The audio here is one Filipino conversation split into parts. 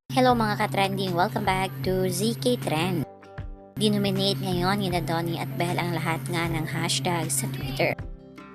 Hello mga ka-trending, welcome back to ZK Trend. Dinominate ngayon ni Donnie at Belle ang lahat nga ng hashtag sa Twitter.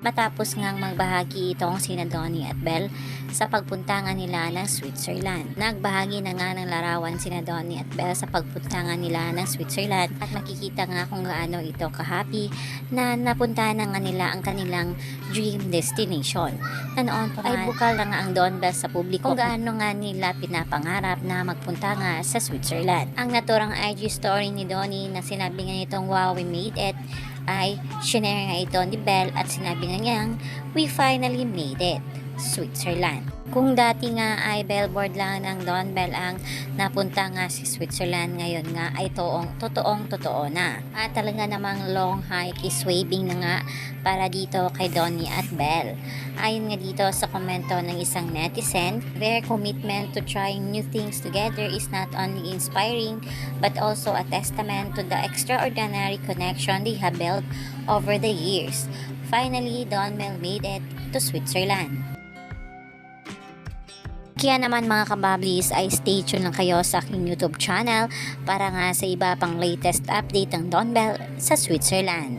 Matapos ngang magbahagi itong sina Donnie at Belle sa pagpunta nga nila ng Switzerland. Nagbahagi na nga ng larawan sina Donnie at Belle sa pagpunta nga nila ng Switzerland at makikita nga kung gaano ito ka-happy na napunta na nga nila ang kanilang dream destination. Na noon pa ay bukal na nga ang Don Belle sa publiko kung gaano nga nila pinapangarap na magpunta nga sa Switzerland. Ang naturang IG story ni Donnie na sinabi nga nitong wow, we made it ay shinare nga ito ni Belle at sinabi nga niyang we finally made it, Switzerland. Kung dati nga ay billboard lang ng Don Belle ang napunta nga si Switzerland, ngayon nga ay totoong na. At talaga namang long hike is waving na nga para dito kay Donnie at Belle. Ayon nga dito sa komento ng isang netizen, their commitment to trying new things together is not only inspiring but also a testament to the extraordinary connection they have built over the years. Finally, Don Belle made it to Switzerland. Kaya naman mga kabablis ay stay tuned lang kayo sa aking YouTube channel para nga sa iba pang latest update ng Don Belle sa Switzerland.